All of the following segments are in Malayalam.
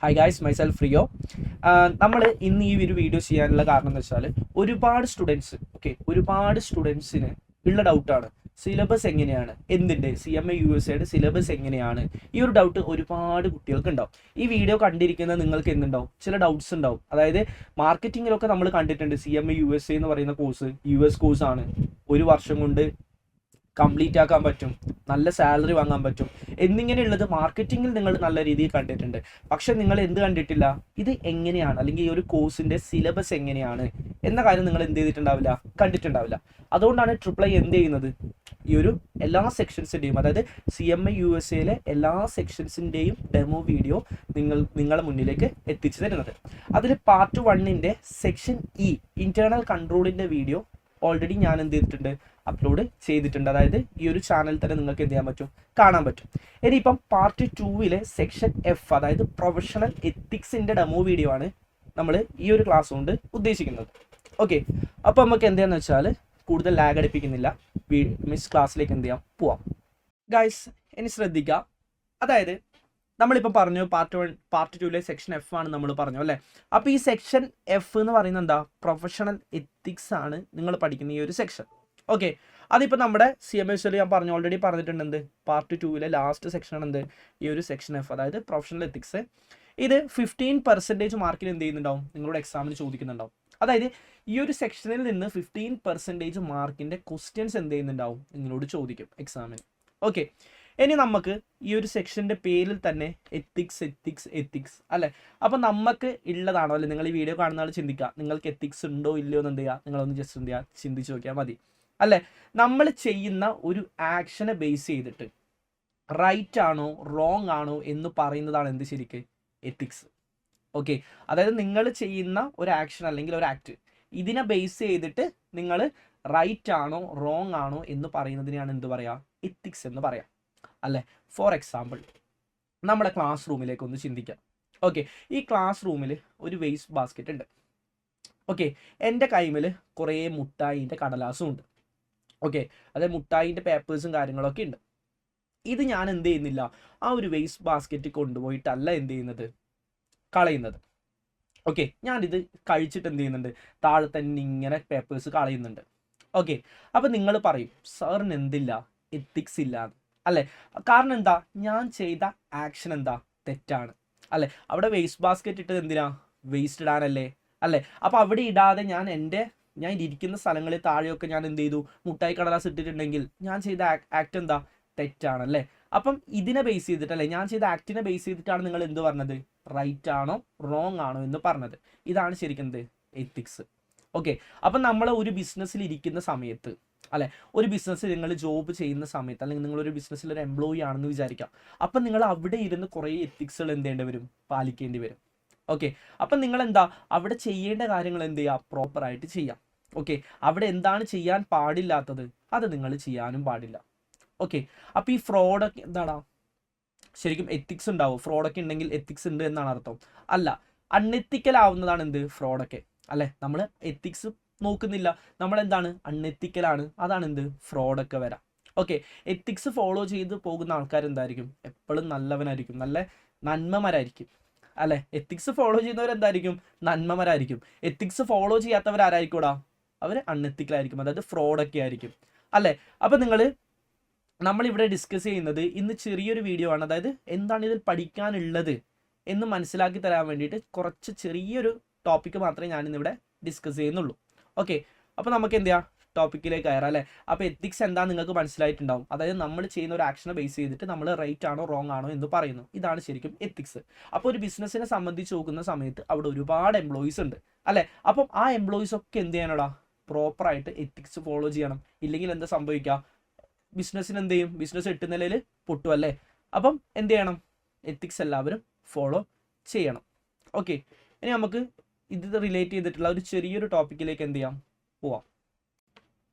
Hi guys, myself Rio. നമ്മൾ ഇന്ന് ഈ ഒരു വീഡിയോ ചെയ്യാനുള്ള കാരണം എന്ന് വെച്ചാൽ ഒരുപാട് സ്റ്റുഡൻസിന് ഉള്ള ഡൗട്ടാണ് സിലബസ് എങ്ങനെയാണ്, എന്തിൻ്റെ CMA USA സിലബസ് എങ്ങനെയാണ്. ഈ ഒരു ഡൗട്ട് ഒരുപാട് കുട്ടികൾക്ക് ഉണ്ടാവും. ഈ വീഡിയോ കണ്ടിരിക്കുന്ന നിങ്ങൾക്ക് എന്തുണ്ടാവും, ചില ഡൗട്ട്സ് ഉണ്ടാവും. അതായത് മാർക്കറ്റിങ്ങിലൊക്കെ നമ്മൾ കണ്ടിട്ടുണ്ട് CMA USA എന്ന് പറയുന്ന കോഴ്സ് US കോഴ്സാണ്, ഒരു വർഷം കൊണ്ട് കംപ്ലീറ്റ് ആക്കാൻ പറ്റും, നല്ല സാലറി വാങ്ങാൻ പറ്റും എന്നിങ്ങനെയുള്ളത് മാർക്കറ്റിങ്ങിൽ നിങ്ങൾ നല്ല രീതിയിൽ കണ്ടിട്ടുണ്ട്. പക്ഷെ നിങ്ങൾ എന്ത് കണ്ടിട്ടില്ല, ഇത് എങ്ങനെയാണ് അല്ലെങ്കിൽ ഈ ഒരു കോഴ്സിൻ്റെ സിലബസ് എങ്ങനെയാണ് എന്ന കാര്യം നിങ്ങൾ എന്ത് ചെയ്തിട്ടുണ്ടാവില്ല, കണ്ടിട്ടുണ്ടാവില്ല. അതുകൊണ്ടാണ് ട്രിപ്പിൾ ഐ എന്ത് ചെയ്യുന്നത്, ഈ ഒരു എല്ലാ സെക്ഷൻസിൻ്റെയും, അതായത് CMA USA എല്ലാ സെക്ഷൻസിൻ്റെയും ഡെമോ വീഡിയോ നിങ്ങളുടെ മുന്നിലേക്ക് എത്തിച്ചു തരുന്നത്. അതിൽ പാർട്ട് 1 സെക്ഷൻ E ഇൻറ്റേർണൽ കൺട്രോളിൻ്റെ വീഡിയോ ഓൾറെഡി ഞാൻ എന്ത് ചെയ്തിട്ടുണ്ട്, അപ്ലോഡ് ചെയ്തിട്ടുണ്ട്. അതായത് ഈ ഒരു ചാനൽ തന്നെ നിങ്ങൾക്ക് എന്ത് ചെയ്യാൻ പറ്റും, കാണാൻ പറ്റും. ഇനിയിപ്പം പാർട്ട് 2 സെക്ഷൻ F, അതായത് പ്രൊഫഷണൽ എത്തിക്സിൻ്റെ ഡെമോ വീഡിയോ ആണ് നമ്മൾ ഈ ഒരു ക്ലാസ് കൊണ്ട് ഉദ്ദേശിക്കുന്നത്. ഓക്കെ, അപ്പോൾ നമുക്ക് എന്താണെന്ന് വെച്ചാൽ കൂടുതൽ ലാഗ് അടിപ്പിക്കുന്നില്ല, ക്ലാസ്സിലേക്ക് എന്ത് ചെയ്യാം, പോവാം. ഗൈസ്, ഇനി ശ്രദ്ധിക്കുക. അതായത് നമ്മളിപ്പോൾ പറഞ്ഞു പാർട്ട് 2 സെക്ഷൻ F ആണ് നമ്മൾ പറഞ്ഞു അല്ലേ. അപ്പോൾ ഈ സെക്ഷൻ F എന്ന് പറയുന്നത് എന്താ, പ്രൊഫഷണൽ എത്തിക്സ് ആണ് നിങ്ങൾ പഠിക്കുന്ന ഈ ഒരു സെക്ഷൻ. ഓക്കെ, അതിപ്പോൾ നമ്മുടെ CMA USA ഞാൻ ഓൾറെഡി പറഞ്ഞിട്ടുണ്ട്, എന്ത് പാർട്ട് 2 ലാസ്റ്റ് സെക്ഷൻ ആണ് എന്ത്, ഈ ഒരു സെക്ഷൻ F, അതായത് പ്രൊഫഷണൽ എത്തിക്സ്. ഇത് 15% മാർക്കിന് എന്ത് ചെയ്യുന്നുണ്ടാവും, നിങ്ങളുടെ എക്സാമിന് ചോദിക്കുന്നുണ്ടാവും. അതായത് ഈ ഒരു സെക്ഷനിൽ നിന്ന് 15% മാർക്കിൻ്റെ ക്വസ്റ്റ്യൻസ് എന്ത് ചെയ്യുന്നുണ്ടാവും, നിങ്ങളോട് ചോദിക്കും എക്സാമിന്. ഓക്കെ, ഇനി നമുക്ക് ഈ ഒരു സെക്ഷൻ്റെ പേരിൽ തന്നെ എത്തിക്സ് അല്ലേ. അപ്പം നമുക്ക് ഉള്ളതാണോ അല്ലെ, നിങ്ങൾ ഈ വീഡിയോ കാണുന്ന ആൾ ചിന്തിക്കുക, നിങ്ങൾക്ക് എത്തിക്സ് ഉണ്ടോ ഇല്ലയോ എന്ന് എന്ത് ചെയ്യുക, നിങ്ങളൊന്ന് ജസ്റ്റ് എന്ത് ചെയ്യുക, ചിന്തിച്ച് നോക്കിയാൽ മതി അല്ലേ. നമ്മൾ ചെയ്യുന്ന ഒരു ആക്ഷനെ ബേസ് ചെയ്തിട്ട് റൈറ്റ് ആണോ റോങ് ആണോ എന്ന് പറയുന്നതാണ് എന്ത്, ശരിക്ക് എത്തിക്സ്. ഓക്കെ, അതായത് നിങ്ങൾ ചെയ്യുന്ന ഒരു ആക്ഷൻ അല്ലെങ്കിൽ ഒരു ആക്ട്, ഇതിനെ ബേസ് ചെയ്തിട്ട് നിങ്ങൾ റൈറ്റ് ആണോ റോങ് ആണോ എന്ന് പറയുന്നതിനെയാണ് എന്ത് പറയുക, എത്തിക്സ് എന്ന് പറയാം അല്ലേ. ഫോർ എക്സാമ്പിൾ, നമ്മുടെ ക്ലാസ് റൂമിലേക്ക് ഒന്ന് ചിന്തിക്കാം. ഓക്കെ, ഈ ക്ലാസ് റൂമിൽ ഒരു വേസ്റ്റ് ബാസ്ക്കറ്റ് ഉണ്ട്. ഓക്കെ, എൻ്റെ കൈമിൽ കുറേ മുട്ടായിൻ്റെ കടലാസും ഉണ്ട്. ഓക്കെ, അതായത് മുട്ടായിൻ്റെ പേപ്പേഴ്സും കാര്യങ്ങളൊക്കെ ഉണ്ട്. ഇത് ഞാൻ എന്ത് ചെയ്യുന്നില്ല, ആ ഒരു വേസ്റ്റ് ബാസ്ക്കറ്റ് കൊണ്ടുപോയിട്ടല്ല എന്ത് ചെയ്യുന്നത്, കളയുന്നത്. ഓക്കെ, ഞാനിത് കഴിച്ചിട്ട് എന്ത് ചെയ്യുന്നുണ്ട്, താഴെ തന്നെ ഇങ്ങനെ പേപ്പേഴ്സ് കളയുന്നുണ്ട്. ഓക്കെ, അപ്പം നിങ്ങൾ പറയും സാറിന് എന്തില്ല, എത്തിക്സ് ഇല്ല അല്ലേ. കാരണം എന്താ, ഞാൻ ചെയ്ത ആക്ഷൻ എന്താ, തെറ്റാണ് അല്ലേ. അവിടെ വേസ്റ്റ് ബാസ്ക്കറ്റ് ഇട്ടത് എന്തിനാ, വേസ്റ്റ് ഇടാനല്ലേ അല്ലേ. അപ്പോൾ അവിടെ ഇടാതെ ഞാൻ ഇരിക്കുന്ന സ്ഥലങ്ങളിൽ താഴെയൊക്കെ ഞാൻ എന്ത് ചെയ്തു, മുട്ടായി കടലാസ് ഇട്ടിട്ടുണ്ടെങ്കിൽ ഞാൻ ചെയ്ത ആക്ട് എന്താ, തെറ്റാണല്ലേ. അപ്പം ഇതിനെ ബേസ് ചെയ്തിട്ടല്ലേ, ഞാൻ ചെയ്ത ആക്ടിനെ ബേസ് ചെയ്തിട്ടാണ് നിങ്ങൾ എന്ത് പറഞ്ഞത്, റൈറ്റ് ആണോ റോങ് ആണോ എന്ന് പറഞ്ഞത്. ഇതാണ് ശരിക്കും എന്ത്, എത്തിക്സ്. ഓക്കെ, അപ്പം നമ്മൾ ഒരു ബിസിനസ്സിൽ ഇരിക്കുന്ന സമയത്ത് അല്ലെ, ഒരു ബിസിനസ്സിൽ നിങ്ങൾ ജോബ് ചെയ്യുന്ന സമയത്ത്, അല്ലെങ്കിൽ നിങ്ങളൊരു ബിസിനസ്സിൽ ഒരു എംപ്ലോയി ആണെന്ന് വിചാരിക്കാം. അപ്പം നിങ്ങൾ അവിടെ ഇരുന്ന് കുറേ എത്തിക്സുകൾ എന്ത് ചെയ്യേണ്ടി വരും, പാലിക്കേണ്ടി വരും. ഓക്കെ, അപ്പം നിങ്ങൾ എന്താ അവിടെ ചെയ്യേണ്ട കാര്യങ്ങൾ എന്ത് ചെയ്യുക, പ്രോപ്പറായിട്ട് ചെയ്യാം. ഓക്കെ, അവിടെ എന്താണ് ചെയ്യാൻ പാടില്ലാത്തത്, അത് നിങ്ങൾ ചെയ്യാനും പാടില്ല. ഓക്കെ, അപ്പോൾ ഈ ഫ്രോഡൊക്കെ എന്താടാ, ശരിക്കും എത്തിക്സ് ഉണ്ടാവും, ഫ്രോഡൊക്കെ ഉണ്ടെങ്കിൽ എത്തിക്സ് ഉണ്ട് എന്നാണ് അർത്ഥം? അല്ല, അൺഎത്തിക്കൽ ആവുന്നതാണ് എന്ത്, ഫ്രോഡൊക്കെ അല്ലേ. നമ്മൾ എത്തിക്സ് നോക്കുന്നില്ല, നമ്മളെന്താണ്, അൺഎത്തിക്കലാണ്, അതാണ് എന്ത്, ഫ്രോഡൊക്കെ വരാം. ഓക്കെ, എത്തിക്സ് ഫോളോ ചെയ്ത് പോകുന്ന ആൾക്കാർ എന്തായിരിക്കും, എപ്പോഴും നല്ലവനായിരിക്കും, നല്ല നന്മമാരായിരിക്കും അല്ലേ. എത്തിക്സ് ഫോളോ ചെയ്യുന്നവരെന്തായിരിക്കും, നന്മമാരായിരിക്കും. എത്തിക്സ് ഫോളോ ചെയ്യാത്തവരാരായിരിക്കൂടാ, അവർ അൺഎത്തിക്കലായിരിക്കും, അതായത് ഫ്രോഡൊക്കെ ആയിരിക്കും അല്ലേ. അപ്പം നമ്മളിവിടെ ഡിസ്കസ് ചെയ്യുന്നത് ഇന്ന് ചെറിയൊരു വീഡിയോ ആണ്, അതായത് എന്താണ് ഇതിൽ പഠിക്കാനുള്ളത് എന്ന് മനസ്സിലാക്കി തരാൻ വേണ്ടിയിട്ട് കുറച്ച് ചെറിയൊരു ടോപ്പിക്ക് മാത്രമേ ഞാനിന്നിവിടെ ഡിസ്കസ് ചെയ്യുന്നുള്ളൂ. ഓക്കെ, അപ്പോൾ നമുക്ക് എന്ത് ചെയ്യാം, ടോപ്പിക്കിലേക്ക് കയറാം അല്ലേ. അപ്പോൾ എത്തിക്സ് എന്താ നിങ്ങൾക്ക് മനസ്സിലായിട്ടുണ്ടാവും. അതായത് നമ്മൾ ചെയ്യുന്ന ഒരു ആക്ഷനെ ബേസ് ചെയ്തിട്ട് നമ്മൾ റൈറ്റ് ആണോ റോങ് ആണോ എന്ന് പറയുന്നു, ഇതാണ് ശരിക്കും എത്തിക്സ്. അപ്പോൾ ഒരു ബിസിനസ്സിനെ സംബന്ധിച്ച് നോക്കുന്ന സമയത്ത് അവിടെ ഒരുപാട് എംപ്ലോയീസ് ഉണ്ട് അല്ലേ. അപ്പം ആ എംപ്ലോയീസ് ഒക്കെ എന്ത് ചെയ്യാനോടാ, പ്രോപ്പറായിട്ട് എത്തിക്സ് ഫോളോ ചെയ്യണം. ഇല്ലെങ്കിൽ എന്താ സംഭവിക്കുക, ബിസിനസ്സിന് എന്ത് ചെയ്യും, ബിസിനസ് 8 നിലയിൽ പൊട്ടും അല്ലേ. അപ്പം എന്ത് ചെയ്യണം, എത്തിക്സ് എല്ലാവരും ഫോളോ ചെയ്യണം. ഓക്കെ, ഇനി നമുക്ക് ഇത് റിലേറ്റ് ചെയ്തിട്ടുള്ള ഒരു ചെറിയൊരു ടോപ്പിക്കിലേക്ക് എന്ത് ചെയ്യാം, പോവാം.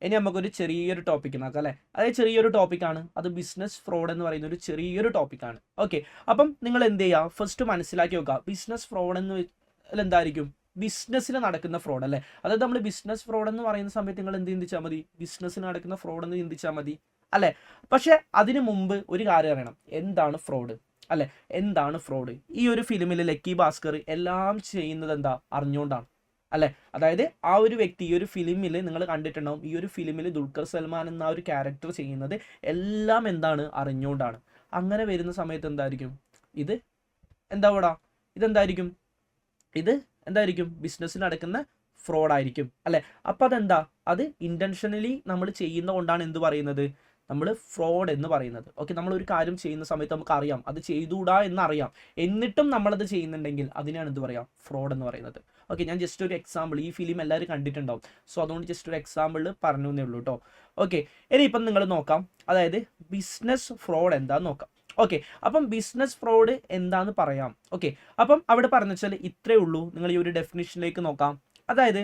ഇനി നമുക്കൊരു ചെറിയൊരു ടോപ്പിക്ക് നോക്കാം അല്ലേ. അതായത് ചെറിയൊരു ടോപ്പിക്കാണ്, അത് ബിസിനസ് ഫ്രോഡ് എന്ന് പറയുന്ന ഒരു ചെറിയൊരു ടോപ്പിക്കാണ്. ഓക്കെ, അപ്പം നിങ്ങൾ എന്ത് ചെയ്യുക, ഫസ്റ്റ് മനസ്സിലാക്കി നോക്കുക, ബിസിനസ് ഫ്രോഡ് എന്ന് എന്തായിരിക്കും, ബിസിനസ്സിൽ നടക്കുന്ന ഫ്രോഡ് അല്ലേ. അതായത് നമ്മൾ ബിസിനസ് ഫ്രോഡ് എന്ന് പറയുന്ന സമയത്ത് നിങ്ങൾ എന്ത് ചിന്തിച്ചാൽ മതി, ബിസിനസ്സിൽ നടക്കുന്ന ഫ്രോഡ് എന്ന് ചിന്തിച്ചാൽ മതി അല്ലേ. പക്ഷേ അതിന് മുമ്പ് ഒരു കാര്യം അറിയണം, എന്താണ് ഫ്രോഡ് അല്ലെ. എന്താണ് ഫ്രോഡ്? ഈ ഒരു ഫിലിമിൽ ലക്കി ഭാസ്കർ എല്ലാം ചെയ്യുന്നത് എന്താ? അറിഞ്ഞുകൊണ്ടാണ് അല്ലെ. അതായത് ആ ഒരു വ്യക്തി ഈ ഒരു ഫിലിമിൽ നിങ്ങൾ കണ്ടിട്ടുണ്ടാവും, ഈ ഒരു ഫിലിമിൽ ദുൽഖർ സൽമാൻ എന്ന ഒരു ക്യാരക്ടർ ചെയ്യുന്നത് എല്ലാം എന്താണ്? അറിഞ്ഞുകൊണ്ടാണ്. അങ്ങനെ വരുന്ന സമയത്ത് എന്തായിരിക്കും ഇത്? എന്താ ഇതെന്തായിരിക്കും? ഇത് എന്തായിരിക്കും? ബിസിനസ്സിൽ നടക്കുന്ന ഫ്രോഡായിരിക്കും അല്ലെ. അപ്പം അതെന്താ? അത് ഇൻറ്റൻഷനലി നമ്മൾ ചെയ്യുന്ന കൊണ്ടാണ് എന്ത് പറയുന്നത്? നമ്മൾ ഫ്രോഡ് എന്ന് പറയുന്നത്. ഓക്കെ, നമ്മളൊരു കാര്യം ചെയ്യുന്ന സമയത്ത് നമുക്ക് അറിയാം അത് ചെയ്തുകൂടാ എന്നറിയാം, എന്നിട്ടും നമ്മളത് ചെയ്യുന്നുണ്ടെങ്കിൽ അതിനാണ് എന്ത് പറയാം? ഫ്രോഡ് എന്ന് പറയുന്നത്. ഓക്കെ, ഞാൻ ജസ്റ്റ് ഒരു എക്സാമ്പിൾ, ഈ ഫിലിം എല്ലാവരും കണ്ടിട്ടുണ്ടാവും, സോ അതുകൊണ്ട് ജസ്റ്റ് ഒരു എക്സാമ്പിൾ പറഞ്ഞു എന്നേ ഉള്ളൂ കേട്ടോ. ഓക്കെ, ഇനി ഇപ്പം നിങ്ങൾ നോക്കാം, അതായത് ബിസിനസ് ഫ്രോഡ് എന്താന്ന് നോക്കാം. ഓക്കെ, അപ്പം ബിസിനസ് ഫ്രോഡ് എന്താന്ന് പറയാം. ഓക്കെ, അപ്പം അവിടെ പറഞ്ഞു വെച്ചാൽ ഇത്രേ ഉള്ളൂ. നിങ്ങൾ ഈ ഒരു ഡെഫിനിഷനിലേക്ക് നോക്കാം. അതായത്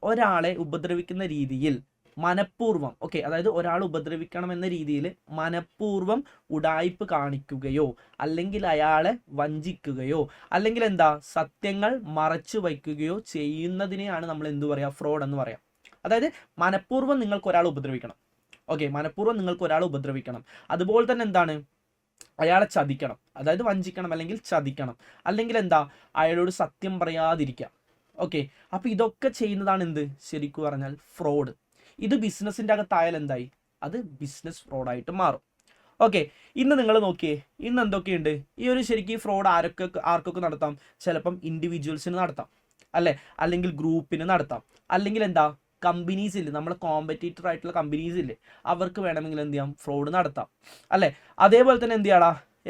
ഒരാളെ ഉപദ്രവിക്കുന്ന രീതിയിൽ മനഃപൂർവ്വം, ഓക്കെ, അതായത് ഒരാൾ ഉപദ്രവിക്കണം എന്ന രീതിയിൽ മനഃപൂർവ്വം ഉഡായിപ്പ് കാണിക്കുകയോ അല്ലെങ്കിൽ അയാളെ വഞ്ചിക്കുകയോ അല്ലെങ്കിൽ എന്താ സത്യങ്ങൾ മറച്ചു വയ്ക്കുകയോ ചെയ്യുന്നതിനെയാണ് നമ്മൾ എന്ത് പറയാ? ഫ്രോഡ് എന്ന് പറയാം. അതായത് മനഃപൂർവ്വം നിങ്ങൾക്ക് ഒരാൾ ഉപദ്രവിക്കണം. ഓക്കെ, മനഃപൂർവ്വം നിങ്ങൾക്ക് ഒരാൾ ഉപദ്രവിക്കണം. അതുപോലെ തന്നെ എന്താണ്? അയാളെ ചതിക്കണം, അതായത് വഞ്ചിക്കണം അല്ലെങ്കിൽ ചതിക്കണം, അല്ലെങ്കിൽ എന്താ? അയാളോട് സത്യം പറയാതിരിക്കുക. ഓക്കെ, അപ്പോൾ ഇതൊക്കെ ചെയ്യുന്നതാണ് എന്ത്? ശരിക്കും പറഞ്ഞാൽ ഫ്രോഡ്. ഇത് ബിസിനസ്സിൻ്റെ അകത്തായാൽ എന്തായി? അത് ബിസിനസ് ഫ്രോഡായിട്ട് മാറും. ഓക്കെ, ഇന്ന് നിങ്ങൾ നോക്കിയേ, ഇന്ന് എന്തൊക്കെയുണ്ട്? ഈ ഒരു ശരിക്കും ഫ്രോഡ് ആർക്കൊക്കെ നടത്താം? ചിലപ്പം ഇൻഡിവിജ്വൽസിന് നടത്താം അല്ലേ, അല്ലെങ്കിൽ ഗ്രൂപ്പിന് നടത്താം, അല്ലെങ്കിൽ എന്താ കമ്പനീസ് ഇല്ലേ, നമ്മുടെ കോമ്പറ്റീറ്റർ ആയിട്ടുള്ള കമ്പനീസ് ഇല്ലേ, അവർക്ക് വേണമെങ്കിൽ എന്ത് ചെയ്യാം? ഫ്രോഡ് നടത്താം അല്ലേ. അതേപോലെ തന്നെ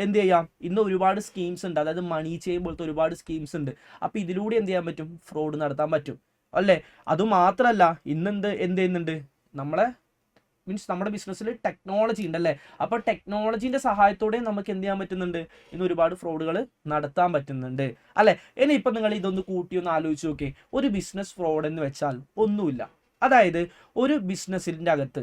എന്ത് ചെയ്യാം? ഇന്ന് ഒരുപാട് സ്കീംസ് ഉണ്ട്, അതായത് മണി ചെയിൻ പോലത്തെ ഒരുപാട് സ്കീംസ് ഉണ്ട്. അപ്പോൾ ഇതിലൂടെ എന്ത് ചെയ്യാൻ പറ്റും? ഫ്രോഡ് നടത്താൻ പറ്റും അല്ലേ. അതുമാത്രമല്ല, ഇന്ന് എന്ത് ചെയ്യുന്നുണ്ട്? നമ്മുടെ ബിസിനസ്സിൽ ടെക്നോളജി ഉണ്ടല്ലേ. അപ്പോൾ ടെക്നോളജീൻ്റെ സഹായത്തോടെ നമുക്ക് എന്ത് ചെയ്യാൻ പറ്റുന്നുണ്ട്? ഇന്ന് ഒരുപാട് ഫ്രോഡുകൾ നടത്താൻ പറ്റുന്നുണ്ട് അല്ലേ. ഇനിയിപ്പോൾ നിങ്ങൾ ഇതൊന്ന് കൂട്ടി ആലോചിച്ച് നോക്കിയേ. ഒരു ബിസിനസ് ഫ്രോഡ് എന്ന് വെച്ചാൽ ഒന്നുമില്ല, അതായത് ഒരു ബിസിനസ്സിൻ്റെ അകത്ത്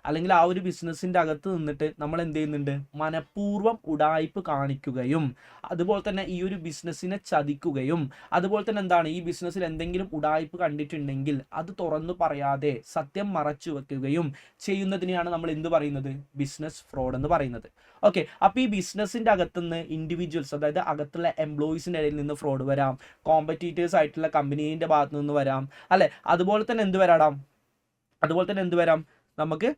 അല്ലെങ്കിൽ ആ ഒരു ബിസിനസ്സിൻ്റെ അകത്ത് നിന്നിട്ട് നമ്മൾ എന്ത് ചെയ്യുന്നുണ്ട്? മനഃപൂർവ്വം ഉഡായിപ്പ് കാണിക്കുകയും അതുപോലെ തന്നെ ഈ ഒരു ബിസിനസ്സിനെ ചതിക്കുകയും അതുപോലെ തന്നെ എന്താണ്? ഈ ബിസിനസ്സിൽ എന്തെങ്കിലും ഉഡായിപ്പ് കണ്ടിട്ടുണ്ടെങ്കിൽ അത് തുറന്നു പറയാതെ സത്യം മറച്ചു വെക്കുകയും ചെയ്യുന്നതിനെയാണ് നമ്മൾ എന്ത് പറയുന്നത്? ബിസിനസ് ഫ്രോഡ് എന്ന് പറയുന്നത്. ഓക്കെ, അപ്പോൾ ഈ ബിസിനസ്സിൻ്റെ അകത്തുനിന്ന് ഇൻഡിവിജ്വൽസ്, അതായത് അകത്തുള്ള എംപ്ലോയീസിൻ്റെ ഇടയിൽ നിന്ന് ഫ്രോഡ് വരാം, കോമ്പറ്റീറ്റേഴ്സ് ആയിട്ടുള്ള കമ്പനീൻ്റെ ഭാഗത്തു നിന്ന് വരാം അല്ലെ. അതുപോലെ തന്നെ എന്ത് വരാം? നമുക്ക്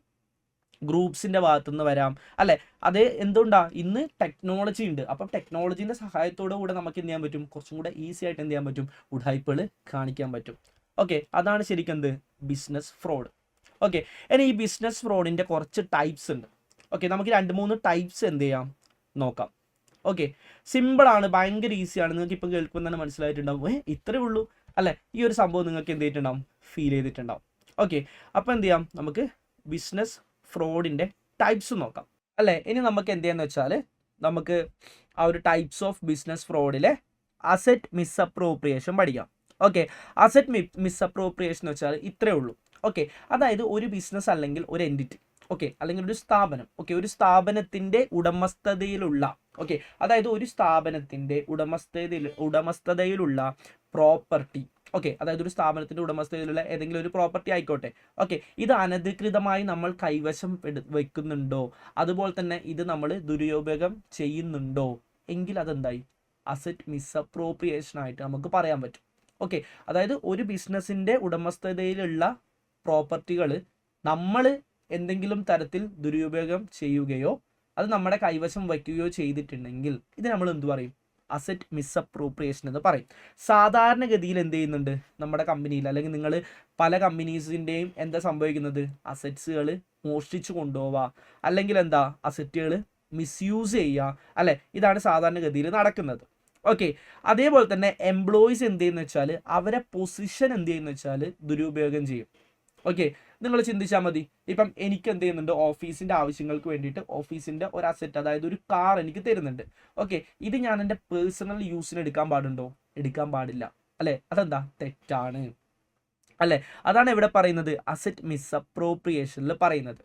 ഗ്രൂപ്പ്സിൻ്റെ ഭാഗത്തുനിന്ന് വരാം അല്ലെ. അത് എന്തുകൊണ്ടാ? ഇന്ന് ടെക്നോളജി ഉണ്ട്. അപ്പം ടെക്നോളജീൻ്റെ സഹായത്തോടു കൂടെ നമുക്ക് എന്ത് ചെയ്യാൻ പറ്റും? കുറച്ചും കൂടെ ഈസി ആയിട്ട് എന്ത് ചെയ്യാൻ പറ്റും? ഉഡായിപ്പുകൾ കാണിക്കാൻ പറ്റും. ഓക്കെ, അതാണ് ശരിക്കും എന്ത്? Business fraud. ഓക്കെ, ഇനി ഈ ബിസിനസ് ഫ്രോഡിൻ്റെ കുറച്ച് ടൈപ്സ് ഉണ്ട്. ഓക്കെ, നമുക്ക് 2-3 ടൈപ്സ് എന്ത് ചെയ്യാം? നോക്കാം. ഓക്കെ, സിമ്പിളാണ്, ഭയങ്കര ഈസിയാണ്. നിങ്ങൾക്ക് ഇപ്പം കേൾക്കുമ്പോൾ തന്നെ മനസ്സിലായിട്ടുണ്ടാവും, ഇത്രയേ ഉള്ളൂ അല്ലേ. ഈ ഒരു സംഭവം നിങ്ങൾക്ക് എന്ത് ചെയ്തിട്ടുണ്ടാവും? ഫീൽ ചെയ്തിട്ടുണ്ടാവും. ഓക്കെ, അപ്പോൾ എന്ത് ചെയ്യാം? നമുക്ക് ബിസിനസ് ഫ്രോഡിൻ്റെ ടൈപ്സ് നോക്കാം അല്ലേ. ഇനി നമുക്ക് എന്ത് ചെയ്യാന്ന് വെച്ചാൽ നമുക്ക് ആ ഒരു ടൈപ്സ് ഓഫ് ബിസിനസ് ഫ്രോഡിലെ അസറ്റ് മിസ്അപ്രോപ്രിയേഷൻ പഠിക്കാം. ഓക്കെ, അസറ്റ് മിസ്അപ്രോപ്രിയേഷൻ എന്ന് വെച്ചാൽ ഇത്രയേ ഉള്ളൂ. ഓക്കെ, അതായത് ഒരു ബിസിനസ് അല്ലെങ്കിൽ ഒരു എൻറ്റിറ്റി, ഓക്കെ, അല്ലെങ്കിൽ ഒരു സ്ഥാപനം, ഓക്കെ, ഒരു സ്ഥാപനത്തിൻ്റെ ഉടമസ്ഥതയിലുള്ള, ഓക്കെ, അതായത് ഒരു സ്ഥാപനത്തിൻ്റെ ഉടമസ്ഥതയിലുള്ള പ്രോപ്പർട്ടി, ഓക്കെ, അതായത് ഒരു സ്ഥാപനത്തിൻ്റെ ഉടമസ്ഥതയിലുള്ള ഏതെങ്കിലും ഒരു പ്രോപ്പർട്ടി ആയിക്കോട്ടെ. ഓക്കെ, ഇത് അനധികൃതമായി നമ്മൾ കൈവശം വെക്കുന്നുണ്ടോ, അതുപോലെ തന്നെ ഇത് നമ്മൾ ദുരുപയോഗം ചെയ്യുന്നുണ്ടോ എങ്കിൽ അതെന്തായി? അസറ്റ് മിസ്അപ്രോപ്രിയേഷൻ ആയിട്ട് നമുക്ക് പറയാൻ പറ്റും. ഓക്കെ, അതായത് ഒരു ബിസിനസ്സിൻ്റെ ഉടമസ്ഥതയിലുള്ള പ്രോപ്പർട്ടികൾ നമ്മൾ എന്തെങ്കിലും തരത്തിൽ ദുരുപയോഗം ചെയ്യുകയോ അത് നമ്മുടെ കൈവശം വയ്ക്കുകയോ ചെയ്തിട്ടുണ്ടെങ്കിൽ ഇത് നമ്മൾ എന്ത് പറയും? അസറ്റ് മിസ്അപ്രോപ്രിയേഷൻ എന്ന് പറയും. സാധാരണഗതിയിൽ എന്ത് ചെയ്യുന്നുണ്ട്? നമ്മുടെ കമ്പനിയിൽ അല്ലെങ്കിൽ നിങ്ങൾ പല കമ്പനീസിൻ്റെയും എന്താ സംഭവിക്കുന്നത്? അസറ്റ്സുകൾ മോഷ്ടിച്ചു കൊണ്ടുപോവുക അല്ലെങ്കിൽ എന്താ അസറ്റുകൾ മിസ്യൂസ് ചെയ്യുക അല്ലേ. ഇതാണ് സാധാരണഗതിയിൽ നടക്കുന്നത്. ഓക്കെ, അതേപോലെ തന്നെ എംപ്ലോയീസ് എന്ത് ചെയ്യുന്ന വെച്ചാൽ അവരെ പൊസിഷൻ എന്ത് ചെയ്യുന്ന വെച്ചാൽ ദുരുപയോഗം ചെയ്യും. ഓക്കെ, നിങ്ങൾ ചിന്തിച്ചാൽ മതി. ഇപ്പം എനിക്ക് എന്ത് ചെയ്യുന്നുണ്ട്? ഓഫീസിൻ്റെ ആവശ്യങ്ങൾക്ക് വേണ്ടിയിട്ട് ഓഫീസിൻ്റെ ഒരു അസറ്റ്, അതായത് ഒരു കാർ എനിക്ക് തരുന്നുണ്ട്. ഓക്കെ, ഇത് ഞാൻ എൻ്റെ പേഴ്സണൽ യൂസിന് എടുക്കാൻ പാടുണ്ടോ? എടുക്കാൻ പാടില്ല അല്ലേ. അതെന്താ? തെറ്റാണ് അല്ലേ. അതാണ് ഇവിടെ പറയുന്നത് അസറ്റ് മിസ്അപ്രോപ്രിയേഷനിൽ പറയുന്നത്.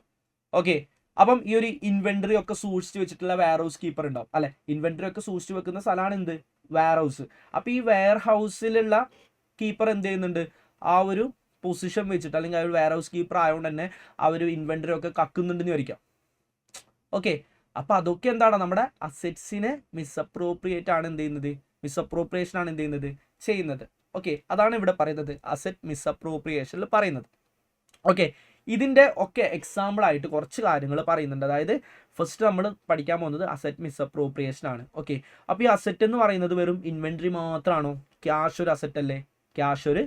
ഓക്കെ, അപ്പം ഈ ഒരു ഇൻവെന്ററി ഒക്കെ സൂക്ഷിച്ച് വെച്ചിട്ടുള്ള വെയർ ഹൗസ് കീപ്പർ ഉണ്ടാവും അല്ലെ. ഇൻവെന്ററി ഒക്കെ സൂക്ഷിച്ച് വെക്കുന്ന സ്ഥലമാണ് എന്ത്? Warehouse. അപ്പോൾ ഈ വെയർ ഹൗസിലുള്ള കീപ്പർ എന്ത് ചെയ്യുന്നുണ്ട്? ആ ഒരു പൊസിഷൻ വെച്ചിട്ട് അല്ലെങ്കിൽ ആ ഒരു വെയർ ഹൗസ് കീപ്പർ ആയതുകൊണ്ട് തന്നെ ആ ഒരു ഇൻവെന്ററി ഒക്കെ കക്കുന്നുണ്ടെന്ന് വിചാരിക്കാം. ഓക്കെ, അപ്പൊ അതൊക്കെ എന്താണ് നമ്മുടെ അസെറ്റ്സിനെ മിസ്അപ്രോപ്രിയേറ്റ് ആണ് എന്ത് ചെയ്യുന്നത്, മിസ്അപ്രോപ്രിയേഷൻ ആണ് എന്ത് ചെയ്യുന്നത്, ചെയ്യുന്നത്. ഓക്കെ, അതാണ് ഇവിടെ പറയുന്നത് അസെറ്റ് മിസ്അപ്രോപ്രിയേഷനിൽ പറയുന്നത്. ഓക്കെ, ഇതിൻ്റെ ഒക്കെ എക്സാമ്പിൾ ആയിട്ട് കുറച്ച് കാര്യങ്ങൾ പറയുന്നുണ്ട്. അതായത് ഫസ്റ്റ് നമ്മൾ പഠിക്കാൻ പോകുന്നത് അസെറ്റ് മിസ്അപ്രോപ്രിയേഷൻ ആണ്. ഓക്കെ, അപ്പോൾ ഈ അസെറ്റ് എന്ന് പറയുന്നത് വെറും ഇൻവെന്ററി മാത്രമാണോ? ക്യാഷ് ഒരു അസെറ്റ് അല്ലേ? ക്യാഷ് ഒരു